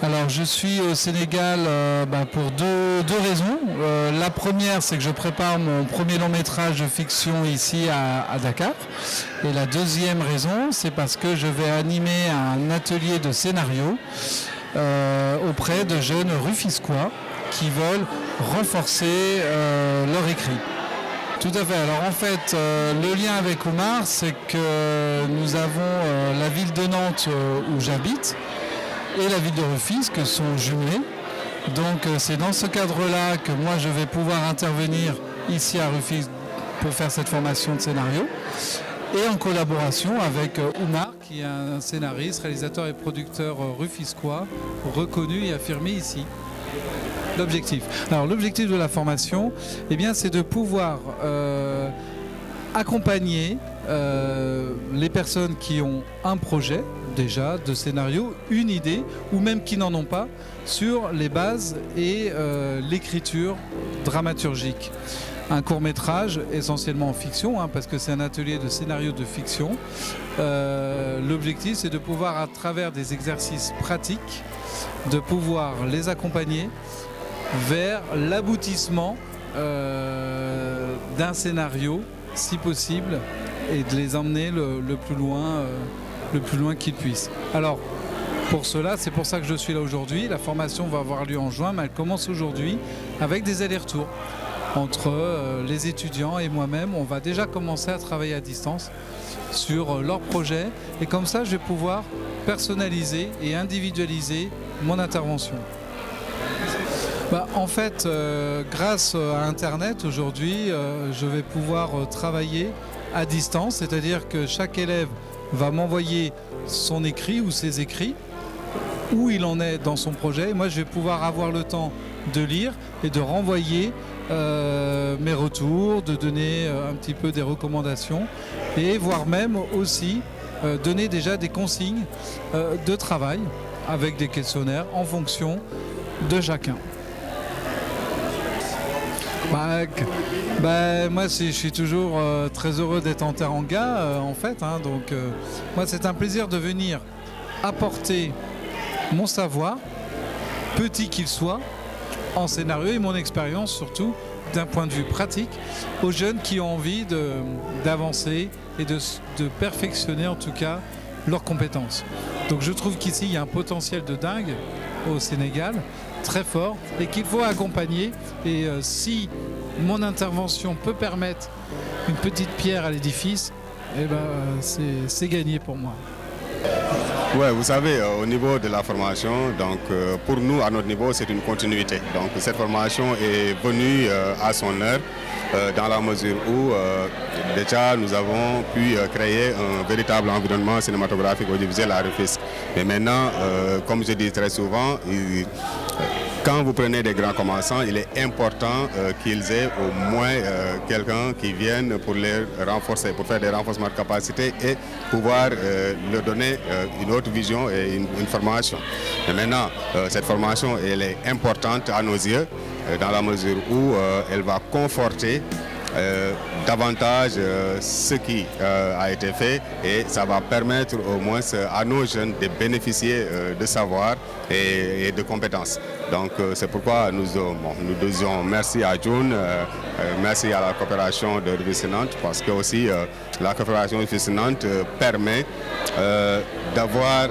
Alors je suis au Sénégal pour deux raisons. La première, c'est que je prépare mon premier long métrage de fiction ici à Dakar. Et la deuxième raison, c'est parce que je vais animer un atelier de scénario auprès de jeunes rufisquois qui veulent renforcer leur écrit. Tout à fait. Alors en fait, le lien avec Oumar, c'est que nous avons la ville de Nantes où j'habite et la ville de Rufisque sont jumelées. Donc c'est dans ce cadre-là que moi je vais pouvoir intervenir ici à Rufisque pour faire cette formation de scénario. Et en collaboration avec Oumar, qui est un scénariste, réalisateur et producteur rufisquois, reconnu et affirmé ici. L'objectif. Alors l'objectif de la formation, c'est de pouvoir accompagner les personnes qui ont un projet déjà de scénario, une idée, ou même qui n'en ont pas, sur les bases et l'écriture dramaturgique. Un court-métrage, essentiellement en fiction, parce que c'est un atelier de scénario de fiction. L'objectif, c'est de pouvoir, à travers des exercices pratiques, de pouvoir les accompagner vers l'aboutissement d'un scénario, si possible, et de les emmener le plus loin qu'ils puissent. Alors, pour cela, c'est pour ça que je suis là aujourd'hui. La formation va avoir lieu en juin, mais elle commence aujourd'hui avec des allers-retours entre les étudiants et moi-même. On va déjà commencer à travailler à distance sur leur projet, et comme ça, je vais pouvoir personnaliser et individualiser mon intervention. En fait, grâce à Internet, aujourd'hui, je vais pouvoir travailler à distance, c'est-à-dire que chaque élève va m'envoyer son écrit ou ses écrits, où il en est dans son projet. Et moi, je vais pouvoir avoir le temps de lire et de renvoyer mes retours, de donner un petit peu des recommandations, et voire même aussi donner déjà des consignes de travail avec des questionnaires en fonction de chacun. Moi, je suis toujours très heureux d'être en Teranga, en fait. Donc, moi, c'est un plaisir de venir apporter mon savoir, petit qu'il soit, en scénario, et mon expérience surtout, d'un point de vue pratique, aux jeunes qui ont envie d'avancer et de perfectionner en tout cas leurs compétences. Donc je trouve qu'ici, il y a un potentiel de dingue au Sénégal, très fort, et qu'il faut accompagner. Et si mon intervention peut permettre une petite pierre à l'édifice, c'est gagné pour moi. Ouais, vous savez, au niveau de la formation, donc pour nous, à notre niveau, c'est une continuité. Donc cette formation est venue à son heure, dans la mesure où déjà nous avons pu créer un véritable environnement cinématographique audiovisuel à Rufisque. Mais maintenant, comme je dis très souvent, quand vous prenez des grands commençants, il est important qu'ils aient au moins quelqu'un qui vienne pour les renforcer, pour faire des renforcements de capacité et pouvoir leur donner une autre vision et une formation. Et maintenant, cette formation, elle est importante à nos yeux, dans la mesure où elle va conforter davantage ce qui a été fait, et ça va permettre au moins à nos jeunes de bénéficier de savoir et de compétences. Donc c'est pourquoi nous disons merci à June, merci à la coopération de Rufisque-Nantes, parce que aussi la coopération de Rufisque-Nantes permet d'avoir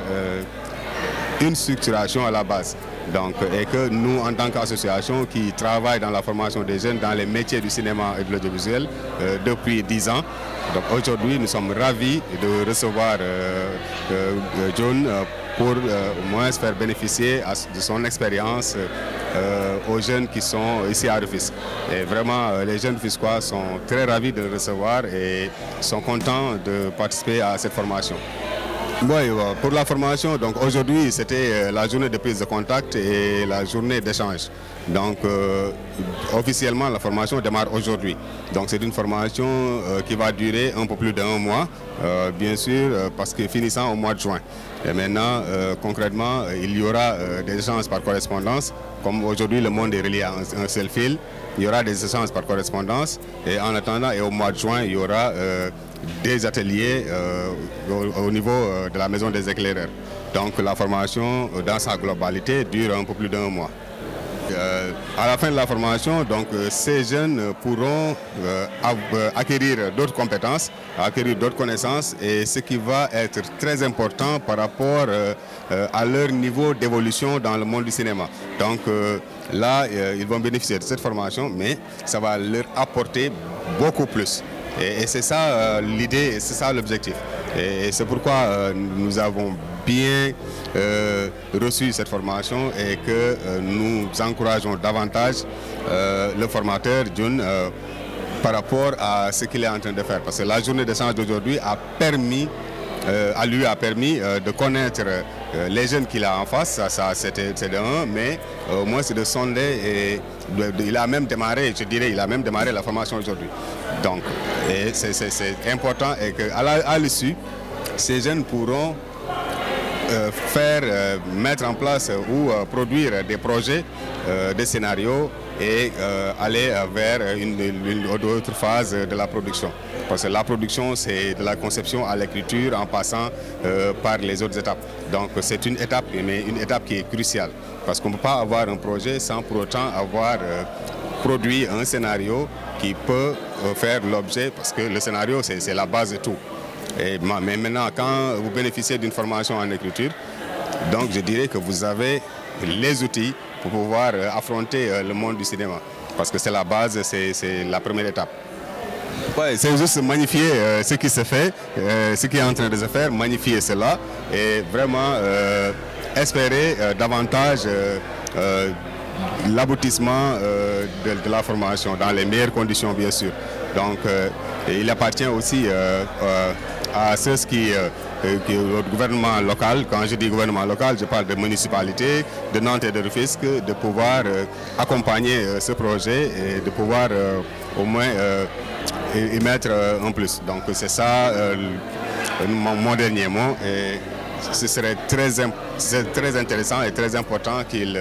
une structuration à la base. Donc, et que nous, en tant qu'association qui travaille dans la formation des jeunes dans les métiers du cinéma et de l'audiovisuel depuis 10 ans, donc aujourd'hui nous sommes ravis de recevoir John pour au moins faire bénéficier de son expérience aux jeunes qui sont ici à Rufisque. Et vraiment, les jeunes rufisquois sont très ravis de le recevoir et sont contents de participer à cette formation. Oui, pour la formation, donc aujourd'hui c'était la journée de prise de contact et la journée d'échange. Donc officiellement la formation démarre aujourd'hui. Donc c'est une formation qui va durer un peu plus d'1 mois, bien sûr, parce que finissant au mois de juin. Et maintenant, concrètement, il y aura des échanges par correspondance. Comme aujourd'hui le monde est relié à un seul fil, il y aura des échanges par correspondance. Et en attendant, et au mois de juin, il y aura des ateliers au niveau de la maison des éclaireurs. Donc la formation dans sa globalité dure un peu plus d'1 mois. À la fin de la formation, donc, ces jeunes pourront acquérir d'autres compétences, acquérir d'autres connaissances, et ce qui va être très important par rapport à leur niveau d'évolution dans le monde du cinéma. Donc là, ils vont bénéficier de cette formation, mais ça va leur apporter beaucoup plus. Et c'est ça l'idée, et c'est ça l'objectif. Et c'est pourquoi nous avons bien reçu cette formation et que nous encourageons davantage le formateur Jun par rapport à ce qu'il est en train de faire. Parce que la journée d'échange d'aujourd'hui a permis de connaître les jeunes qu'il a en face, ça c'était de un, mais au moins c'est de sonder, et il a même démarré, je dirais, il a même démarré la formation aujourd'hui. Donc, c'est important, et qu'à l'issue, ces jeunes pourront mettre en place ou produire des projets, des scénarios, et aller vers une autre phase de la production. Parce que la production, c'est de la conception à l'écriture en passant par les autres étapes. Donc c'est une étape, mais une étape qui est cruciale. Parce qu'on ne peut pas avoir un projet sans pour autant avoir produit un scénario qui peut faire l'objet, parce que le scénario, c'est la base de tout. Mais maintenant, quand vous bénéficiez d'une formation en écriture, donc je dirais que vous avez les outils pour pouvoir affronter le monde du cinéma. Parce que c'est la base, c'est la première étape. Ouais, c'est juste magnifier ce qui se fait, ce qui est en train de se faire, magnifier cela, et vraiment espérer davantage l'aboutissement de la formation dans les meilleures conditions, bien sûr. Donc il appartient aussi à ceux qui au gouvernement local. Quand je dis gouvernement local, je parle de municipalités, de Nantes et de Rufisque, de pouvoir accompagner ce projet et de pouvoir au moins y mettre en plus. Donc c'est ça mon dernier mot. Et ce serait très intéressant et très important qu'ils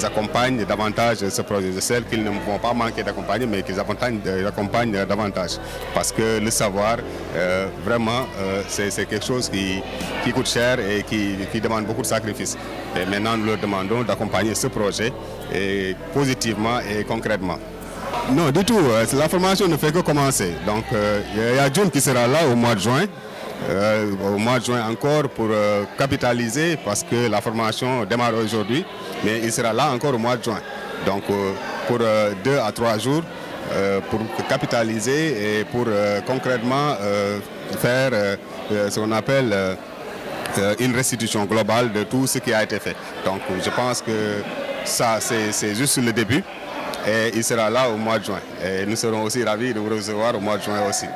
accompagnent davantage ce projet. Je sais qu'ils ne vont pas manquer d'accompagner, mais qu'ils accompagnent davantage. Parce que le savoir, vraiment, c'est quelque chose qui coûte cher et qui demande beaucoup de sacrifices. Et maintenant, nous leur demandons d'accompagner ce projet positivement et concrètement. Non, du tout. La formation ne fait que commencer. Donc, il y a Jun qui sera là au mois de juin. Au mois de juin encore pour capitaliser, parce que la formation démarre aujourd'hui, mais il sera là encore au mois de juin. Donc pour 2 à 3 jours pour capitaliser et pour concrètement faire ce qu'on appelle une restitution globale de tout ce qui a été fait. Donc je pense que ça c'est juste le début, et il sera là au mois de juin. Et nous serons aussi ravis de vous recevoir au mois de juin aussi.